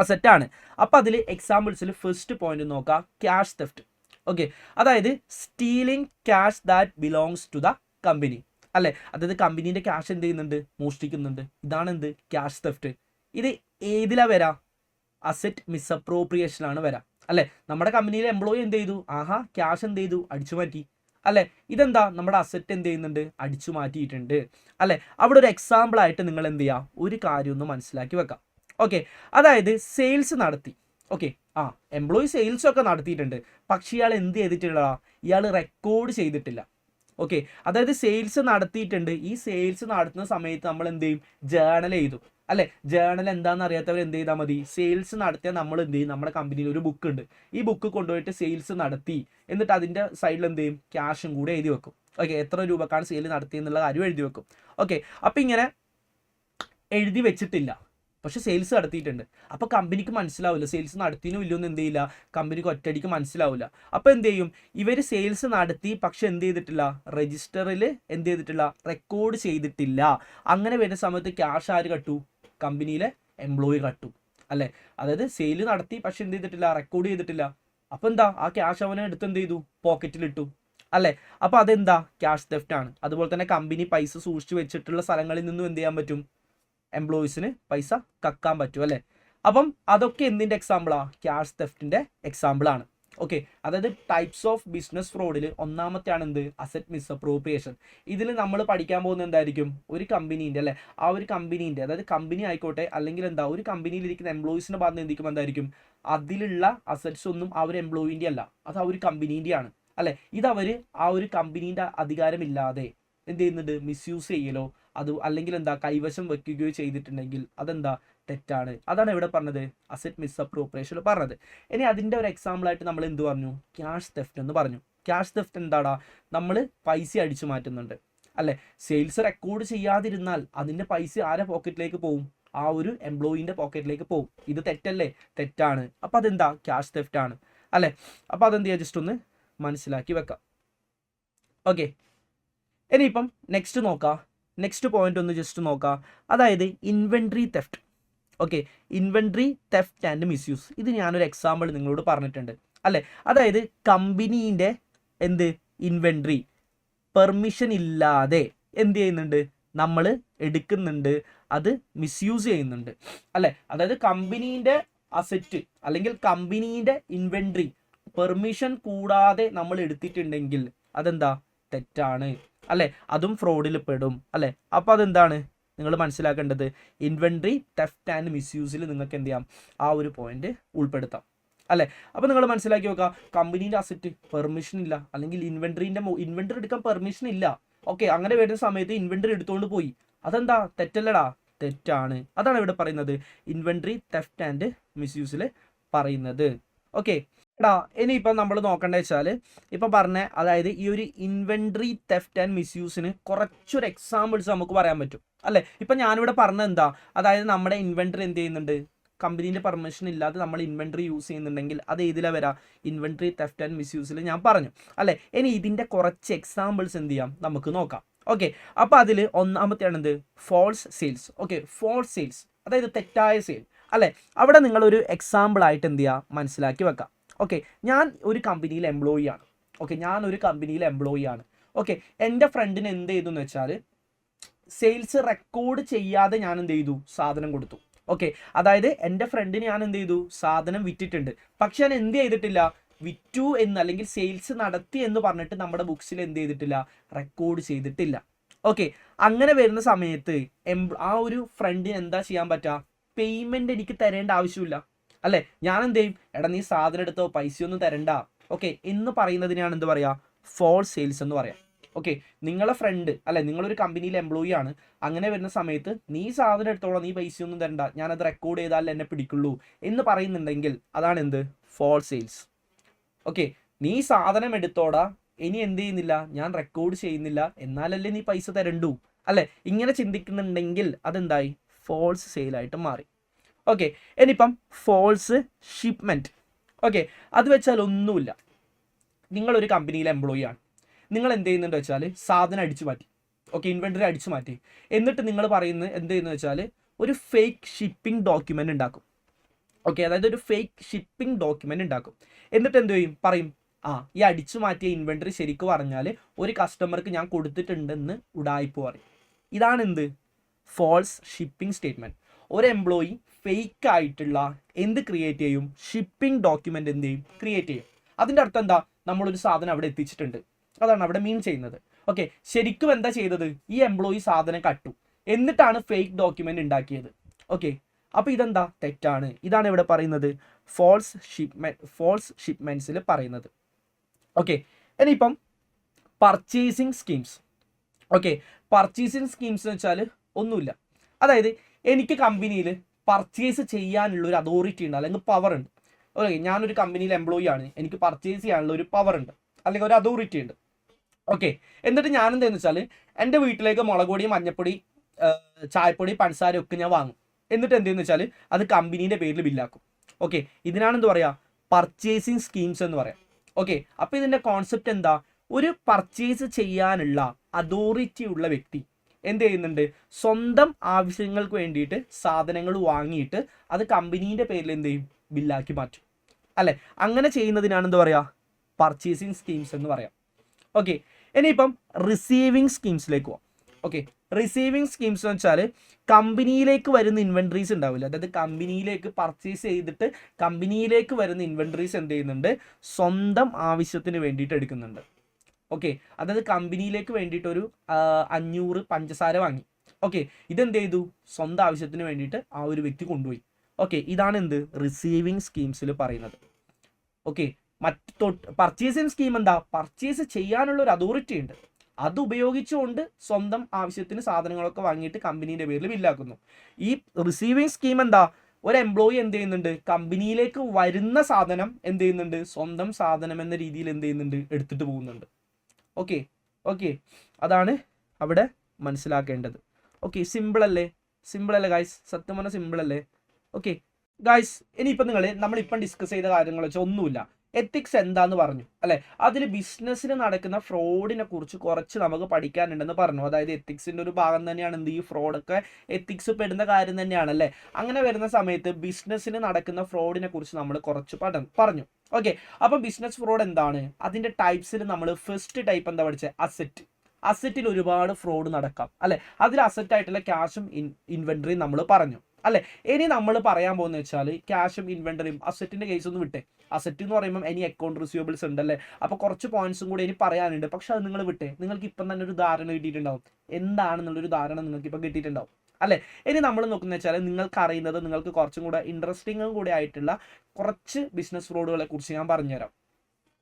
അസെറ്റ് ആണ്. അപ്പോൾ അതിൽ എക്സാമ്പിൾസിൽ ഫസ്റ്റ് പോയിന്റ് നോക്കാം, ക്യാഷ് തെഫ്റ്റ്. ഓക്കെ, അതായത് stealing cash that belongs to the company അല്ലേ, അതായത് കമ്പനീൻ്റെ ക്യാഷ് എന്ത് ചെയ്യുന്നുണ്ട്, മോഷ്ടിക്കുന്നുണ്ട്. ഇതാണ് എന്ത്, ക്യാഷ് തെഫ്റ്റ്. ഇത് ഏതിലാ വരാ? അസെറ്റ് മിസ്അപ്രോപ്രിയേഷൻ ആണ് വരാം അല്ലെ. നമ്മുടെ കമ്പനിയിലെ എംപ്ലോയി എന്ത് ചെയ്തു, ആഹാ ക്യാഷ് എന്ത് ചെയ്തു, അടിച്ചു മാറ്റി അല്ലെ. ഇതെന്താ, നമ്മുടെ അസെറ്റ് എന്ത് ചെയ്യുന്നുണ്ട്, അടിച്ചു മാറ്റിയിട്ടുണ്ട് അല്ലെ. അവിടെ ഒരു എക്സാമ്പിൾ ആയിട്ട് നിങ്ങൾ എന്ത് ചെയ്യുക, ഒരു കാര്യം ഒന്ന് മനസ്സിലാക്കി വെക്കാം. ഓക്കെ, അതായത് സെയിൽസ് നടത്തി. ഓക്കെ, എംപ്ലോയി സെയിൽസ് ഒക്കെ നടത്തിയിട്ടുണ്ട്, പക്ഷെ ഇയാൾ എന്ത് ചെയ്തിട്ടില്ല, ഇയാൾ റെക്കോർഡ് ചെയ്തിട്ടില്ല. ഓക്കെ, അതായത് സെയിൽസ് നടത്തിയിട്ടുണ്ട്. ഈ സെയിൽസ് നടത്തുന്ന സമയത്ത് നമ്മൾ എന്ത് ചെയ്യും, ജേണൽ ചെയ്തു അല്ലെ. ജേണൽ എന്താണെന്ന് അറിയാത്തവർ എന്ത് ചെയ്താൽ മതി, സെയിൽസ് നടത്തിയാൽ നമ്മൾ എന്ത് ചെയ്യും, നമ്മുടെ കമ്പനിയിൽ ഒരു ബുക്ക് ഉണ്ട്, ഈ ബുക്ക് കൊണ്ടുപോയിട്ട് സെയിൽസ് നടത്തി എന്നിട്ട് അതിൻ്റെ സൈഡിൽ എന്ത് ചെയ്യും, ക്യാഷും കൂടെ എഴുതി വെക്കും. ഓക്കെ, എത്ര രൂപക്കാണ് സെയിൽ നടത്തിയെന്നുള്ള കാര്യം എഴുതി വെക്കും. ഓക്കെ, അപ്പം ഇങ്ങനെ എഴുതി വെച്ചിട്ടില്ല, പക്ഷെ സെയിൽസ് നടത്തിയിട്ടുണ്ട്. അപ്പോൾ കമ്പനിക്ക് മനസ്സിലാവില്ല സെയിൽസ് നടത്തിയോ ഇല്ലയോ എന്ന്. എന്ത് ചെയ്യില്ല, കമ്പനിക്ക് ഒറ്റയടിക്ക് മനസ്സിലാവില്ല. അപ്പോൾ എന്ത് ചെയ്യും, ഇവർ സെയിൽസ് നടത്തി പക്ഷെ എന്ത് ചെയ്തിട്ടില്ല, രജിസ്റ്ററിൽ എന്ത് ചെയ്തിട്ടില്ല, റെക്കോർഡ് ചെയ്തിട്ടില്ല. അങ്ങനെ വരുന്ന സമയത്ത് ക്യാഷ് ആര് കട്ടു, കമ്പനിയിലെ എംപ്ലോയി കട്ടു അല്ലേ. അതായത് സെയിൽ നടത്തി പക്ഷെ എന്ത് ചെയ്തിട്ടില്ല, റെക്കോർഡ് ചെയ്തിട്ടില്ല. അപ്പോൾ എന്താ, ആ ക്യാഷ് അവനെ എടുത്ത് എന്ത് ചെയ്തു, പോക്കറ്റിലിട്ടു അല്ലേ. അപ്പോൾ അതെന്താ, ക്യാഷ് തെഫ്റ്റ് ആണ്. അതുപോലെ തന്നെ കമ്പനി പൈസ സൂക്ഷിച്ചു വെച്ചിട്ടുള്ള സ്ഥലങ്ങളിൽ നിന്നും എന്ത് ചെയ്യാൻ പറ്റും, എംപ്ലോയീസിന് പൈസ കക്കാൻ പറ്റും അല്ലേ. അപ്പം അതൊക്കെ എന്തിൻ്റെ എക്സാമ്പിളാ, ക്യാഷ് തെഫ്റ്റിൻ്റെ എക്സാമ്പിളാണ്. ഓക്കെ, അതായത് ടൈപ്സ് ഓഫ് ബിസിനസ് ഫ്രോഡിൽ ഒന്നാമത്തെയാണ് എന്ത്, അസെറ്റ് മിസ്അപ്രോപ്രിയേഷൻ. ഇതിൽ നമ്മൾ പഠിക്കാൻ പോകുന്നത് എന്തായിരിക്കും, ഒരു കമ്പനീൻ്റെ അല്ലേ, ആ ഒരു കമ്പനീൻ്റെ, അതായത് കമ്പനി ആയിക്കോട്ടെ അല്ലെങ്കിൽ എന്താ, ഒരു കമ്പനിയിലിരിക്കുന്ന എംപ്ലോയീസിൻ്റെ ഭാഗത്ത് എന്തിക്കും എന്തായിരിക്കും, അതിലുള്ള അസെറ്റ്സ് ഒന്നും ആ ഒരു എംപ്ലോയിൻ്റെ അല്ല, അത് ആ ഒരു കമ്പനീൻ്റെ ആണ് അല്ലേ. ഇതവർ ആ ഒരു കമ്പനീൻ്റെ അധികാരമില്ലാതെ എന്ത് ചെയ്യുന്നുണ്ട്, മിസ്യൂസ് ചെയ്യലോ അത് അല്ലെങ്കിൽ എന്താ കൈവശം വെക്കുകയോ ചെയ്തിട്ടുണ്ടെങ്കിൽ അതെന്താ, തെറ്റാണ്. അതാണ് ഇവിടെ പറഞ്ഞത് അസെറ്റ് മിസ്അപ്രോപ്രിയേഷൻ പറഞ്ഞത്. ഇനി അതിൻ്റെ ഒരു എക്സാമ്പിൾ ആയിട്ട് നമ്മൾ എന്ത് പറഞ്ഞു, ക്യാഷ് തെഫ്റ്റ് എന്ന് പറഞ്ഞു. ക്യാഷ് തെഫ്റ്റ് എന്താടാ, നമ്മൾ പൈസ അടിച്ചു മാറ്റുന്നുണ്ട് അല്ലെ. സെയിൽസ് റെക്കോർഡ് ചെയ്യാതിരുന്നാൽ അതിൻ്റെ പൈസ ആരെ പോക്കറ്റിലേക്ക് പോവും, ആ ഒരു എംപ്ലോയിൻ്റെ പോക്കറ്റിലേക്ക് പോവും. ഇത് തെറ്റല്ലേ, തെറ്റാണ്. അപ്പോൾ അതെന്താ, ക്യാഷ് തെഫ്റ്റ് ആണ് അല്ലേ. അപ്പോൾ അതെന്ത് ചെയ്യുക, ജസ്റ്റ് ഒന്ന് മനസ്സിലാക്കി വെക്കാം. ഓക്കെ, ഇനിയിപ്പം നെക്സ്റ്റ് നോക്കാം, നെക്സ്റ്റ് പോയിന്റ് ഒന്ന് ജസ്റ്റ് നോക്കാം. അതായത് inventory theft. Okay, inventory theft and misuse. ഇത് ഞാനൊരു എക്സാമ്പിൾ നിങ്ങളോട് പറഞ്ഞിട്ടുണ്ട് അല്ലേ. അതായത് കമ്പനീൻ്റെ എന്ത്, ഇൻവെൻട്രി പെർമിഷൻ ഇല്ലാതെ എന്ത് ചെയ്യുന്നുണ്ട്, നമ്മൾ എടുക്കുന്നുണ്ട്, അത് മിസ്യൂസ് ചെയ്യുന്നുണ്ട് അല്ലേ. അതായത് കമ്പനീൻ്റെ അസെറ്റ് അല്ലെങ്കിൽ കമ്പനീൻ്റെ ഇൻവെൻട്രി പെർമിഷൻ കൂടാതെ നമ്മൾ എടുത്തിട്ടുണ്ടെങ്കിൽ അതെന്താ, തെറ്റാണ് അല്ലേ, അതും ഫ്രോഡിൽ പെടും അല്ലേ. അപ്പോൾ അതെന്താണ് നിങ്ങൾ മനസ്സിലാക്കേണ്ടത്, ഇൻവെൻട്രി തെഫ്റ്റ് ആൻഡ് മിസ്യൂസിൽ നിങ്ങൾക്ക് എന്ത് ചെയ്യാം, ആ ഒരു പോയിന്റ് ഉൾപ്പെടുത്താം അല്ലേ. അപ്പോൾ നിങ്ങൾ മനസ്സിലാക്കി നോക്കുക, കമ്പനീൻ്റെ അസെറ്റ് പെർമിഷൻ ഇല്ല അല്ലെങ്കിൽ ഇൻവെൻട്രി എടുക്കാൻ പെർമിഷൻ ഇല്ല. ഓക്കെ, അങ്ങനെ വരുന്ന സമയത്ത് ഇൻവെൻട്രി എടുത്തുകൊണ്ട് പോയി, അതെന്താ, തെറ്റല്ലടാ, തെറ്റാണ്. അതാണ് ഇവിടെ പറയുന്നത് ഇൻവെൻട്രി തെഫ്റ്റ് ആൻഡ് മിസ്യൂസിൽ പറയുന്നത്. ഓക്കെ എടാ, ഇനിയിപ്പം നമ്മൾ നോക്കേണ്ടത് വെച്ചാൽ ഇപ്പം പറഞ്ഞ അതായത് ഈ ഒരു ഇൻവെൻട്രി തെഫ്റ്റ് ആൻഡ് മിസ്യൂസിന് കുറച്ചൊരു എക്സാമ്പിൾസ് നമുക്ക് പറയാൻ പറ്റും അല്ലേ. ഇപ്പം ഞാനിവിടെ പറഞ്ഞത് എന്താ, അതായത് നമ്മുടെ ഇൻവെൻട്രി എന്ത് ചെയ്യുന്നുണ്ട്, കമ്പനീൻ്റെ പെർമിഷൻ ഇല്ലാതെ നമ്മൾ ഇൻവെൻട്രി യൂസ് ചെയ്യുന്നുണ്ടെങ്കിൽ അത് ഏതിലാണ് വരാം, ഇൻവെൻട്രി തെഫ്റ്റ് ആൻഡ് മിസ്യൂസിൽ ഞാൻ പറഞ്ഞു അല്ലേ. ഇനി ഇതിൻ്റെ കുറച്ച് എക്സാമ്പിൾസ് എന്ത് ചെയ്യാം, നമുക്ക് നോക്കാം. ഓക്കെ, അപ്പോൾ അതിൽ ഒന്നാമത്തെയാണ് എന്ത്, false sales. Okay, false sales അതായത് തെറ്റായ സെയിൽ അല്ലേ. അവിടെ നിങ്ങളൊരു എക്സാമ്പിൾ ആയിട്ട് എന്ത് ചെയ്യുക, മനസ്സിലാക്കി വെക്കാം. ഓക്കെ, ഞാൻ ഒരു കമ്പനിയിൽ എംപ്ലോയി ആണ്. ഓക്കെ, ഞാനൊരു കമ്പനിയിൽ എംപ്ലോയി ആണ്. ഓക്കെ, എൻ്റെ ഫ്രണ്ടിന് എന്ത് ചെയ്തു എന്ന് വെച്ചാൽ സെയിൽസ് റെക്കോർഡ് ചെയ്യാതെ ഞാൻ എന്ത് ചെയ്തു, സാധനം കൊടുത്തു. ഓക്കെ, അതായത് എൻ്റെ ഫ്രണ്ടിന് ഞാൻ എന്ത് ചെയ്തു, സാധനം വിറ്റിട്ടുണ്ട്, പക്ഷെ ഞാൻ എന്ത് ചെയ്തിട്ടില്ല, വിറ്റു എന്ന് അല്ലെങ്കിൽ സെയിൽസ് നടത്തി എന്ന് പറഞ്ഞിട്ട് നമ്മുടെ ബുക്സിൽ എന്ത് ചെയ്തിട്ടില്ല, റെക്കോർഡ് ചെയ്തിട്ടില്ല. ഓക്കെ, അങ്ങനെ വരുന്ന സമയത്ത് ആ ഒരു ഫ്രണ്ടിന് എന്താ ചെയ്യാൻ പറ്റുക, പേയ്മെൻറ്റ് എനിക്ക് തരേണ്ട ആവശ്യമില്ല അല്ലേ. ഞാൻ എന്ത് ചെയ്യും, എടാ നീ സാധനം എടുത്തോ, പൈസയൊന്നും തരണ്ട ഓക്കെ എന്ന് പറയുന്നതിനാണ് എന്ത് പറയുക, ഫോൾസ് സെയിൽസ് എന്ന് പറയാം. ഓക്കെ, നിങ്ങളെ ഫ്രണ്ട് അല്ലെ, നിങ്ങളൊരു കമ്പനിയിൽ എംപ്ലോയി ആണ്, അങ്ങനെ വരുന്ന സമയത്ത് നീ സാധനം എടുത്തോളാം, നീ പൈസയൊന്നും തരണ്ട, ഞാനത് റെക്കോർഡ് ചെയ്താൽ എന്നെ പിടിക്കുള്ളൂ എന്ന് പറയുന്നുണ്ടെങ്കിൽ അതാണ് എന്ത്, ഫോൾസ് സെയിൽസ്. ഓക്കെ, നീ സാധനം എടുത്തോടാ, ഇനി എന്ത് ചെയ്യുന്നില്ല, ഞാൻ റെക്കോർഡ് ചെയ്യുന്നില്ല, എന്നാലല്ലേ നീ പൈസ തരണ്ടു അല്ലെ? ഇങ്ങനെ ചിന്തിക്കുന്നുണ്ടെങ്കിൽ അതെന്തായി, ഫോൾസ് സെയിലായിട്ട് മാറി. ഓക്കെ, ഇനിയിപ്പം ഫോൾസ് ഷിപ്മെൻറ്റ്. ഓക്കെ, അത് വെച്ചാൽ ഒന്നുമില്ല. നിങ്ങളൊരു കമ്പനിയിലെ എംപ്ലോയി ആണ്. നിങ്ങൾ എന്ത് ചെയ്യുന്നുണ്ട് വെച്ചാൽ സാധനം അടിച്ചു മാറ്റി. ഓക്കെ, ഇൻവെൻറ്ററി അടിച്ചു മാറ്റി. എന്നിട്ട് നിങ്ങൾ പറയുന്നത് എന്ത് ചെയ്യുന്നത് വെച്ചാൽ ഒരു ഫേക്ക് ഷിപ്പിംഗ് ഡോക്യുമെൻ്റ് ഉണ്ടാക്കും. ഓക്കെ, അതായത് ഒരു ഫേക്ക് ഷിപ്പിംഗ് ഡോക്യുമെൻ്റ് ഉണ്ടാക്കും. എന്നിട്ട് എന്ത് ചെയ്യും, പറയും ഈ അടിച്ചു മാറ്റിയ ഇൻവെൻറ്ററി ശരിക്കും പറഞ്ഞാൽ ഒരു കസ്റ്റമർക്ക് ഞാൻ കൊടുത്തിട്ടുണ്ടെന്ന് ഉടായിപ്പ് പറയും. ഇതാണ് എന്ത്, ഫോൾസ് ഷിപ്പിംഗ് സ്റ്റേറ്റ്മെൻറ്റ്. ഒരു എംപ്ലോയി ഫേക്ക് ആയിട്ടുള്ള എന്ത് ക്രിയേറ്റ് ചെയ്യും, ഷിപ്പിംഗ് ഡോക്യുമെൻ്റ് എന്ത് ചെയ്യും, ക്രിയേറ്റ് ചെയ്യും. അതിൻ്റെ അർത്ഥം എന്താ, നമ്മളൊരു സാധനം അവിടെ എത്തിച്ചിട്ടുണ്ട്, അതാണ് അവിടെ മീൻ ചെയ്യുന്നത്. ഓക്കെ, ശരിക്കും എന്താ ചെയ്തത്, ഈ എംപ്ലോയി സാധനം കട്ടു, എന്നിട്ടാണ് ഫേക്ക് ഡോക്യുമെൻ്റ് ഉണ്ടാക്കിയത്. ഓക്കെ, അപ്പോൾ ഇതെന്താ, തെറ്റാണ്. ഇതാണ് ഇവിടെ പറയുന്നത് ഫോൾസ് ഷിപ്മെൻറ്റ്സിൽ പറയുന്നത്. ഓക്കെ, ഇനിയിപ്പം purchasing schemes. Okay, purchasing schemes എന്ന് വെച്ചാൽ ഒന്നുമില്ല. അതായത് എനിക്ക് കമ്പനിയിൽ പർച്ചേസ് ചെയ്യാനുള്ള ഒരു അതോറിറ്റി ഉണ്ട്, അല്ലെങ്കിൽ പവർ ഉണ്ട്. ഓക്കെ, ഞാനൊരു കമ്പനിയിൽ എംപ്ലോയി ആണ്, എനിക്ക് പർച്ചേസ് ചെയ്യാനുള്ള ഒരു പവർ ഉണ്ട്, അല്ലെങ്കിൽ ഒരു അതോറിറ്റി ഉണ്ട്. ഓക്കെ, എന്നിട്ട് ഞാൻ എന്താണെന്ന് വെച്ചാൽ എൻ്റെ വീട്ടിലേക്ക് മുളക് പൊടി, മഞ്ഞപ്പൊടി, ചായപ്പൊടി, പഞ്ചസാര ഒക്കെ ഞാൻ വാങ്ങും. എന്നിട്ട് എന്തെന്ന് വെച്ചാൽ അത് കമ്പനീൻ്റെ പേരിൽ ബില്ലാക്കും. ഓക്കെ, ഇതിനാണ് എന്ത് പറയുക, പർച്ചേസിങ് സ്കീംസ് എന്ന് പറയാം. ഓക്കെ, അപ്പോൾ ഇതിൻ്റെ കോൺസെപ്റ്റ് എന്താ, ഒരു പർച്ചേസ് ചെയ്യാനുള്ള അതോറിറ്റി ഉള്ള വ്യക്തി എന്ത് ചെയ്യുന്നുണ്ട്, സ്വന്തം ആവശ്യങ്ങൾക്ക് വേണ്ടിയിട്ട് സാധനങ്ങൾ വാങ്ങിയിട്ട് അത് കമ്പനീൻ്റെ പേരിൽ എന്ത് ചെയ്യും, ബില്ലാക്കി മാറ്റും അല്ലേ? അങ്ങനെ ചെയ്യുന്നതിനാണ് എന്ത് പറയുക, പർച്ചേസിങ് സ്കീംസ് എന്ന് പറയാം. ഓക്കെ, ഇനിയിപ്പം റിസീവിങ് സ്കീംസിലേക്ക് പോകാം. ഓക്കെ, റിസീവിങ് സ്കീംസ് എന്ന് വെച്ചാൽ കമ്പനിയിലേക്ക് വരുന്ന ഇൻവെൻട്രീസ് ഉണ്ടാവില്ല, അതായത് കമ്പനിയിലേക്ക് പർച്ചേസ് ചെയ്തിട്ട് കമ്പനിയിലേക്ക് വരുന്ന ഇൻവെൻട്രീസ് എന്ത് ചെയ്യുന്നുണ്ട്, സ്വന്തം ആവശ്യത്തിന് വേണ്ടിയിട്ട് എടുക്കുന്നുണ്ട്. ഓക്കെ, അതായത് കമ്പനിയിലേക്ക് വേണ്ടിയിട്ട് ഒരു 500 പഞ്ചസാര വാങ്ങി. ഓക്കെ, ഇതെന്ത് ചെയ്തു, സ്വന്തം ആവശ്യത്തിന് വേണ്ടിയിട്ട് ആ ഒരു വ്യക്തി കൊണ്ടുപോയി. ഓക്കെ, ഇതാണ് എന്ത്, റിസീവിങ് സ്കീംസിൽ പറയുന്നത്. ഓക്കെ, പർച്ചേസിങ് സ്കീം എന്താ, പർച്ചേസ് ചെയ്യാനുള്ള ഒരു അതോറിറ്റി ഉണ്ട്, അത് ഉപയോഗിച്ചുകൊണ്ട് സ്വന്തം ആവശ്യത്തിന് സാധനങ്ങളൊക്കെ വാങ്ങിയിട്ട് കമ്പനീൻ്റെ പേരിൽ ബില്ലാക്കുന്നു. ഈ റിസീവിങ് സ്കീം എന്താ, ഒരു എംപ്ലോയി എന്ത് ചെയ്യുന്നുണ്ട്, കമ്പനിയിലേക്ക് വരുന്ന സാധനം എന്ത് ചെയ്യുന്നുണ്ട്, സ്വന്തം സാധനം എന്ന രീതിയിൽ എന്ത് ചെയ്യുന്നുണ്ട്, എടുത്തിട്ട് പോകുന്നുണ്ട്. ഓക്കെ, അതാണ് അവിടെ മനസ്സിലാക്കേണ്ടത്. ഓക്കെ, സിമ്പിൾ അല്ലേ ഗായ്സ്, സത്യം പറഞ്ഞാൽ സിമ്പിൾ അല്ലേ? ഓക്കെ ഗായ്സ്, ഇനിയിപ്പോൾ നമ്മളിപ്പം ഡിസ്കസ് ചെയ്ത കാര്യങ്ങൾ വെച്ചാൽ ഒന്നുമില്ല. എത്തിക്സ് എന്താന്ന് പറഞ്ഞു അല്ലെ, അതിൽ ബിസിനസ്സിൽ നടക്കുന്ന ഫ്രോഡിനെ കുറിച്ച് കുറച്ച് നമുക്ക് പഠിക്കാനുണ്ടെന്ന് പറഞ്ഞു. അതായത് എത്തിക്സിന്റെ ഒരു ഭാഗം തന്നെയാണ് എന്ത്, ഈ ഫ്രോഡൊക്കെ എത്തിക്സ് പെടുന്ന കാര്യം തന്നെയാണ് അല്ലേ. അങ്ങനെ വരുന്ന സമയത്ത് ബിസിനസ്സിൽ നടക്കുന്ന ഫ്രോഡിനെ കുറിച്ച് നമ്മൾ കുറച്ച് പറഞ്ഞു. ഓക്കെ, അപ്പം ബിസിനസ് ഫ്രോഡ് എന്താണ്, അതിന്റെ ടൈപ്സിൽ നമ്മൾ ഫസ്റ്റ് ടൈപ്പ് എന്താ പഠിച്ചത്, അസറ്റിൽ ഒരുപാട് ഫ്രോഡ് നടക്കാം അല്ലെ. അതിൽ അസറ്റ് ആയിട്ടുള്ള ക്യാഷും ഇൻവെന്ററിയും നമ്മൾ പറഞ്ഞു അല്ലെ. ഇനി നമ്മൾ പറയാൻ പോകുന്നത് വെച്ചാൽ ക്യാഷും ഇൻവെന്ററിയും അസറ്റിന്റെ കേസ് ഒന്ന് വിട്ടേ. അസറ്റ് എന്ന് പറയുമ്പോൾ ഇനി അക്കൗണ്ട് റിസീവബിൾസ് ഉണ്ടല്ലേ, അപ്പോൾ കുറച്ച് പോയിന്റ്സും കൂടി ഇനി പറയാനുണ്ട്. പക്ഷെ അത് നിങ്ങൾ വിട്ടേ, നിങ്ങൾക്ക് ഇപ്പം തന്നെ ഒരു ധാരണ കിട്ടിയിട്ടുണ്ടാവും, എന്താണെന്നുള്ളൊരു ധാരണ നിങ്ങൾക്ക് ഇപ്പം കിട്ടിയിട്ടുണ്ടാവും അല്ലെ. ഇനി നമ്മൾ നോക്കുന്നത് വെച്ചാൽ നിങ്ങൾക്ക് അറിയുന്നത്, നിങ്ങൾക്ക് കുറച്ചും കൂടെ ഇൻട്രസ്റ്റിംഗും കൂടി ആയിട്ടുള്ള കുറച്ച് ബിസിനസ് ഫ്രോഡുകളെ കുറിച്ച് ഞാൻ പറഞ്ഞുതരാം.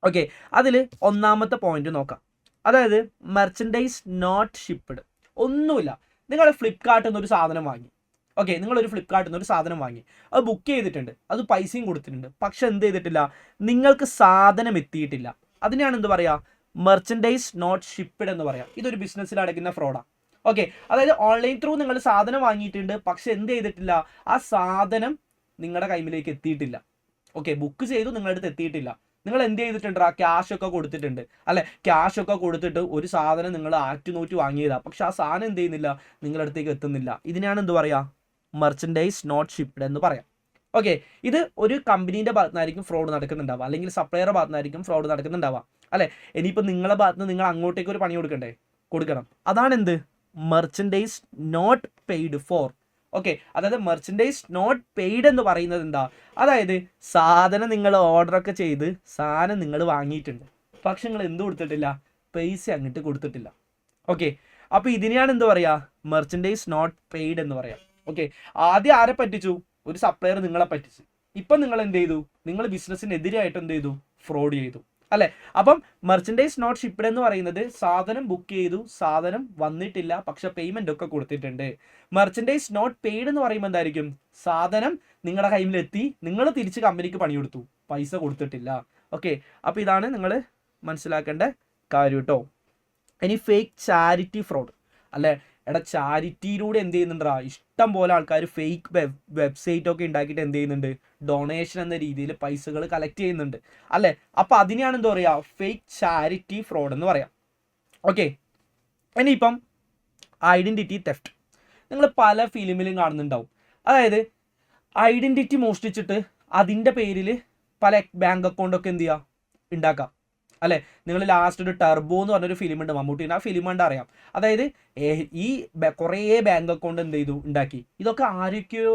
ഓക്കെ, അതിൽ ഒന്നാമത്തെ പോയിന്റ് നോക്കാം. അതായത് മെർച്ചൻഡൈസ് നോട്ട് ഷിപ്പ്ഡ്. ഒന്നുമില്ല, നിങ്ങൾ ഫ്ലിപ്കാർട്ടിൽ നിന്നൊരു സാധനം വാങ്ങി. ഓക്കെ, നിങ്ങളൊരു ഫ്ലിപ്കാർട്ടിൽ നിന്ന് ഒരു സാധനം വാങ്ങി, അത് ബുക്ക് ചെയ്തിട്ടുണ്ട്, അത് പൈസയും കൊടുത്തിട്ടുണ്ട്, പക്ഷെ എന്ത് ചെയ്തിട്ടില്ല, നിങ്ങൾക്ക് സാധനം എത്തിയിട്ടില്ല. അതിനെയാണ് എന്ത് പറയുക, മെർച്ചൻഡൈസ് നോട്ട് ഷിപ്പ്ഡ് എന്ന് പറയാം. ഇതൊരു ബിസിനസ്സിൽ അടയ്ക്കുന്ന ഫ്രോഡാണ്. ഓക്കെ, അതായത് ഓൺലൈൻ ത്രൂ നിങ്ങൾ സാധനം വാങ്ങിയിട്ടുണ്ട്, പക്ഷെ എന്ത് ചെയ്തിട്ടില്ല, ആ സാധനം നിങ്ങളുടെ കൈമിലേക്ക് എത്തിയിട്ടില്ല. ഓക്കെ, ബുക്ക് ചെയ്തു, നിങ്ങളുടെ അടുത്ത് എത്തിയിട്ടില്ല. നിങ്ങൾ എന്ത് ചെയ്തിട്ടുണ്ട്, ആ ക്യാഷ് ഒക്കെ കൊടുത്തിട്ടുണ്ട് അല്ലെ. ക്യാഷ് ഒക്കെ കൊടുത്തിട്ട് ഒരു സാധനം നിങ്ങൾ ആറ്റുനോറ്റ് വാങ്ങിയതാണ്, പക്ഷെ ആ സാധനം എന്ത് ചെയ്യുന്നില്ല, നിങ്ങളുടെ അടുത്തേക്ക് എത്തുന്നില്ല. ഇതിനെയാണ് എന്ത് പറയുക, മെർച്ചൻഡൈസ് നോട്ട് ഷിപ്പ്ഡ് എന്ന് പറയാം. ഓക്കെ, ഇത് ഒരു കമ്പനീൻ്റെ ഭാഗത്തുനിന്നായിരിക്കും ഫ്രോഡ് നടക്കുന്നുണ്ടാവുക, അല്ലെങ്കിൽ സപ്ലയറുടെ ഭാഗത്തുനിന്നായിരിക്കും ഫ്രോഡ് നടക്കുന്നുണ്ടാവുക അല്ലെ. ഇനിയിപ്പോൾ നിങ്ങളുടെ ഭാഗത്ത് നിങ്ങൾ അങ്ങോട്ടേക്ക് ഒരു പണി കൊടുക്കണം. അതാണ് എന്ത്, merchandise not paid for. Okay, അതായത് മെർച്ചൻഡൈസ് നോട്ട് പെയ്ഡ് എന്ന് പറയുന്നത് എന്താ, അതായത് സാധനം നിങ്ങൾ ഓർഡറൊക്കെ ചെയ്ത് സാധനം നിങ്ങൾ വാങ്ങിയിട്ടുണ്ട്, പക്ഷെ നിങ്ങൾ എന്ത് കൊടുത്തിട്ടില്ല, പൈസ അങ്ങോട്ട് കൊടുത്തിട്ടില്ല. ഓക്കെ, അപ്പോൾ ഇതിനെയാണ് എന്ത് പറയുക, മെർച്ചൻഡൈസ് നോട്ട് പെയ്ഡ് എന്ന് പറയാം. ഓക്കെ, ആദ്യം ആരെ പറ്റിച്ചു, ഒരു സപ്ലയർ നിങ്ങളെ പറ്റിച്ചു. ഇപ്പം നിങ്ങൾ എന്ത് ചെയ്തു, നിങ്ങൾ ബിസിനസ്സിനെതിരായിട്ട് എന്ത് ചെയ്തു, ഫ്രോഡ് ചെയ്തു അല്ലെ. അപ്പം മെർച്ചൻഡൈസ് നോട്ട് ഷിപ്പ്ഡ് എന്ന് പറയുന്നത് സാധനം ബുക്ക് ചെയ്തു, സാധനം വന്നിട്ടില്ല, പക്ഷെ പേയ്മെന്റ് ഒക്കെ കൊടുത്തിട്ടുണ്ട്. മെർച്ചൻഡൈസ് നോട്ട് പെയ്ഡ് എന്ന് പറയുമ്പോൾ എന്തായിരിക്കും, സാധനം നിങ്ങളുടെ കയ്യിലെത്തി, നിങ്ങൾ തിരിച്ച് കമ്പനിക്ക് പണി കൊടുത്തു, പൈസ കൊടുത്തിട്ടില്ല. ഓക്കെ, അപ്പോൾ ഇതാണ് നിങ്ങൾ മനസ്സിലാക്കേണ്ട കാര്യം കേട്ടോ. ഇനി ഫേക്ക് ചാരിറ്റി ഫ്രോഡ് അല്ലേ, എടാ ചാരിറ്റിയിലൂടെ എന്ത് ചെയ്യുന്നുണ്ടാ, ഇഷ്ടം പോലെ ആൾക്കാർ ഫേക്ക് വെബ്സൈറ്റ് ഒക്കെ ഉണ്ടാക്കിയിട്ട് എന്ത് ചെയ്യുന്നുണ്ട്, ഡൊണേഷൻ എന്ന രീതിയിൽ പൈസകൾ കളക്ട് ചെയ്യുന്നുണ്ട് അല്ലേ. അപ്പോൾ അതിനെയാണ് എന്താ പറയുക, ഫേക്ക് ചാരിറ്റി ഫ്രോഡ് എന്ന് പറയാം. ഓക്കെ, ഇനിയിപ്പം ഐഡൻറ്റിറ്റി തെഫ്റ്റ് നിങ്ങൾ പല ഫിലിമിലും കാണുന്നുണ്ടാവും. അതായത് ഐഡൻറ്റിറ്റി മോഷ്ടിച്ചിട്ട് അതിൻ്റെ പേരിൽ പല ബാങ്ക് അക്കൗണ്ടൊക്കെ എന്ത് ചെയ്യുക, ഉണ്ടാക്കാം അല്ലേ. നിങ്ങൾ ലാസ്റ്റ് ഒരു ടർബോ എന്ന് പറഞ്ഞൊരു ഫിലിം ഉണ്ട്, മമ്മൂട്ടീൻ്റെ, ആ ഫിലിം കണ്ട് അറിയാം. അതായത് ഈ കുറേ ബാങ്ക് അക്കൗണ്ട് എന്ത് ചെയ്തു, ഉണ്ടാക്കി. ഇതൊക്കെ ആരൊക്കെയോ